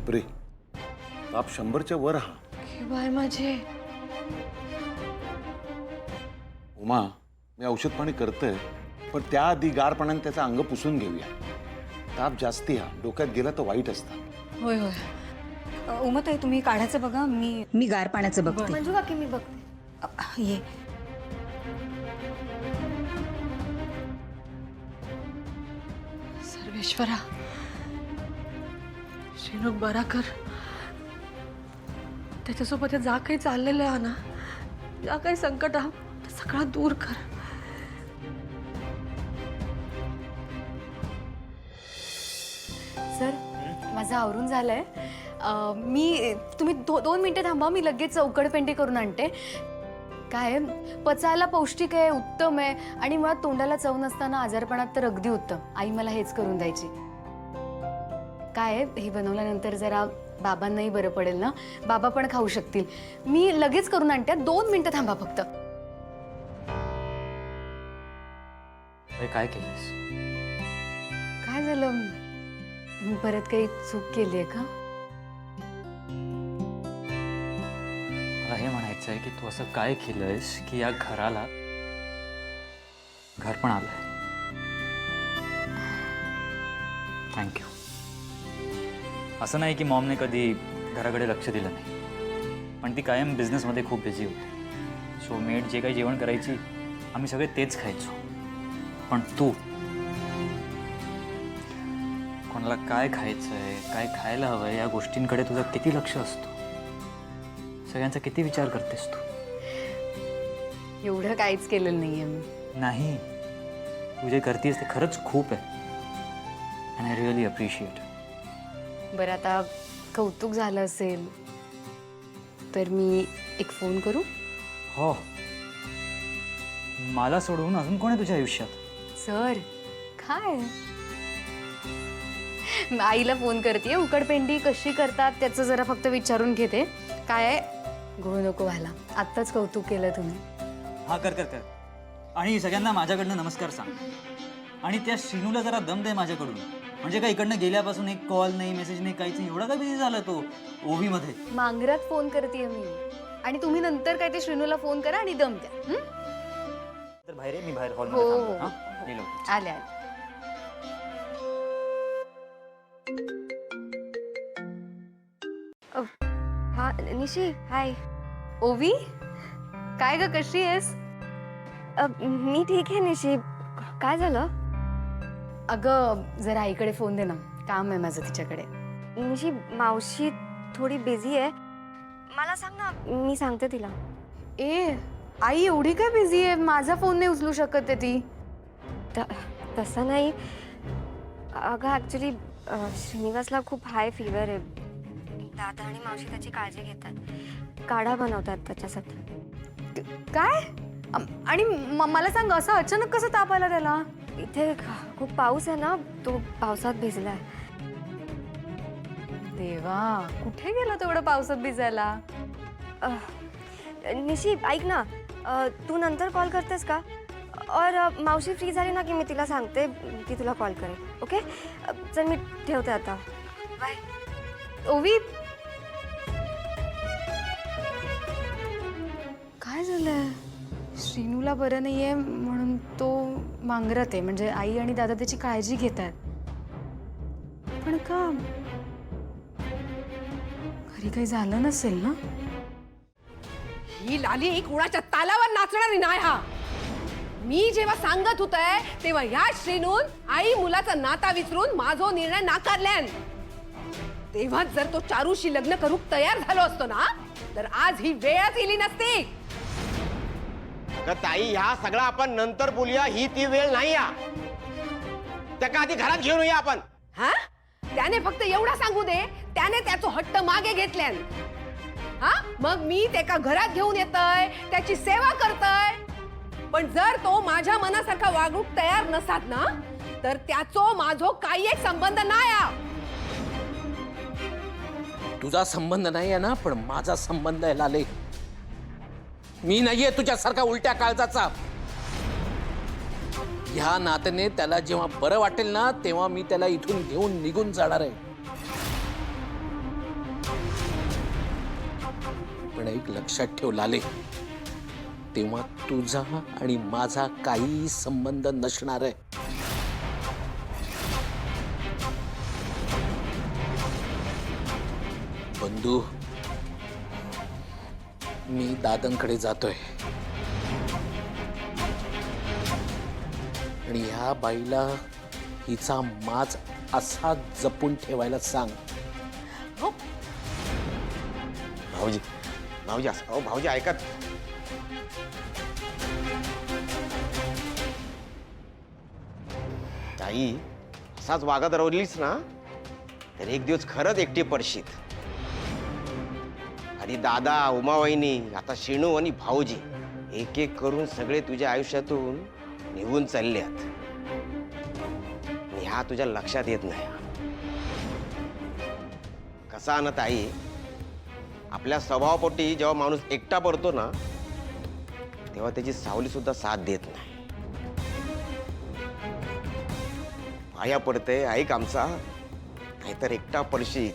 बापरे, ताप 100च्या वर हा. बाय माझे. उमा, मी औषध पाणी करतोय, पण त्याआधी गार पाण्याने त्याचं अंग पुसून घेऊया. ताप जास्ती हा, डोक्यात गेला तर वाईट असतं. होय होय. उमाताई तुम्ही काढायचं बघा, मी गार पाण्याचं बघते. मंजू काकी मी बघते. ये. सर्वेश्वरा, श्रीनू बरा कर. त्याच्यासोबत हे जा काही चाललेलं आहे ना, ज्या काही संकट हा सगळा दूर कर. सर, माझं आवरून झालंय. तुम्ही 2 मिनिटं थांबा, मी लगेच चौकड पेंडी करून आणते. काय पचायला पौष्टिक आहे, उत्तम आहे आणि मुळात तोंडाला चव नसताना आजारपणात तर अगदी उत्तम. आई मला हेच करून द्यायची. काय हे बनवल्यानंतर जरा बाबांनाही बरं पडेल ना, बाबा पण खाऊ शकतील. मी लगेच करून आणते, 2 मिनिटं थांबा फक्त. काय केलंस? काय झालं? मी परत काही चूक केली आहे का? मला हे म्हणायचं आहे की तू असं काय केलंयस की या घराला घर पण आलंय. थँक्यू. असं नाही की मॉमने कधी घराकडे लक्ष दिलं नाही, पण ती कायम बिझनेसमध्ये खूप बिझी होती. सो मेड जे काही जेवण करायची आम्ही सगळे तेच खायचो. पण तू कोणाला काय खायचंय, काय खायला हवंय या गोष्टींकडे तुझं किती लक्ष असतं, सगळ्यांचा किती विचार करतेस तू. एवढं काहीच केलेलं नाहीये मी. नाही, तू जे करतेस ते खरंच खूप आहे. And I really appreciate. बरं, आता कौतुक झालं असेल तर मी एक फोन करू? हो, मला सोडून अजून कोण आहे तुझ्या आयुष्यात? सर, काय आईला फोन करते. उकडपेंडी कशी करतात त्याचं जरा फक्त विचारून घेते. काय घोळ नको व्हायला. आत्ताच कौतुक केलं तुम्ही. हा, कर कर कर. आणि सगळ्यांना माझ्याकडनं नमस्कार सांग. आणि त्या श्रीनूला जरा दम दे माझ्याकडून. म्हणजे काय इकडनं गेल्यापासून एक कॉल नाही, मेसेज नाही, काहीच नाही. एवढा काय बिझी झाला तो ओव्ही मध्ये. मांगरात फोन करते मी, आणि तुम्ही नंतर काय ते श्रीनूला फोन करा आणि दम द्या. तर बाहेर आहे, मी बाहेर हो, हॉलमध्ये हो, थांबलो. हो. हां, गेलो. आले आले. हा निशी, हाय. ओवी, काय ग, कशी आहेस? मी ठीक आहे निशी. काय झालं? अगं जरा आईकडे फोन दे ना, काम आहे माझं तिच्याकडे. निशी, मावशी थोडी बिझी आहे. मला सांग ना, मी सांगते तिला. ए, आई एवढी काय बिझी आहे? माझा फोन नाही उचलू शकत आहे ती. तसं नाही अगं, ॲक्च्युली श्रीनिवासला खूप हाय फीवर आहे. दादा आणि मावशी त्याची काळजी घेतात, काढा बनवतात त्याच्यासाठी. काय? आणि मला सांग, असं अचानक कसं ताप आला त्याला? इथे खूप पाऊस आहे ना, तो पावसात भिजलाय. देवा, कुठे गेला तेवढं पावसात भिजायला? निशी, ऐक ना, तू नंतर कॉल करतेस का? और मावशी फ्री झाली ना की मी तिला सांगते की तुला कॉल करेल. ओके, चल मी ठेवते आता. बाय. ओवी, काय झालंय? श्रीनूला बरं नाहीये म्हणून तो मांगरात आहे. म्हणजे आई आणि दादा त्याची काळजी घेतात. पण का घरी काही झालं नसेल ना? ही लाली एक कुणाच्या तालावर नाचणारी नाही. हा मी जेव्हा सांगत होतय तेव्हा या श्रीनून आई मुलाचा नाता विसरून माझो निर्णय नाकारल्यान. तेव्हाच जर तो चारूशी लग्न करूक तयार झालो असतो ना, तर आज ही वेळच येली नसती. ताई, ह्या सगळं आपण नंतर बोलूया. ही ती वेळ नाही. त्या आधी घरात घेऊन येऊया आपण. हा, त्याने फक्त एवढा सांगू दे, त्याने त्याचो हट्ट मागे घेतल्यान. हा, मग मी त्याका घरात घेऊन येतय, त्याची सेवा करतय. पण जर तो माझ्या मनासारखा वागणूक तयार नसात ना, तर त्याचो माझो काही एक संबंध नाही. तुझा संबंध नाही आहे ना, पण माझा संबंध आहे लाले. मी नाहीये तुझ्यासारखा उलट्या काळजाचा. ह्या नात्याने त्याला जेव्हा बरं वाटेल ना, तेव्हा मी त्याला इथून घेऊन निघून जाणार आहे. पण एक लक्षात ठेव लाले, तेव्हा तुझा आणि माझा काही संबंध नसणार आहे. बंधू, मी दादांकडे जातोय आणि ह्या बाईला हिचा माज असा जपून ठेवायला सांग. भाऊजी भाऊजी असं अहो भाऊजी ऐका. ताई असाच वागत राहिलीस ना तर एक दिवस खरंच एकटी पडशीत. आणि दादा, उमावहिनी, आता शिणू आणि भाऊजी एक एक करून सगळे तुझ्या आयुष्यातून निघून चालल्यात. आणि ह्या तुझ्या लक्षात येत नाही. कसा ना ताई, आपल्या स्वभावापोटी जेव्हा माणूस एकटा पडतो ना तेव्हा त्याची सावली सुद्धा साथ देत नाही. पाया पडते ऐक आमचा, नाहीतर एकटा पडशीत.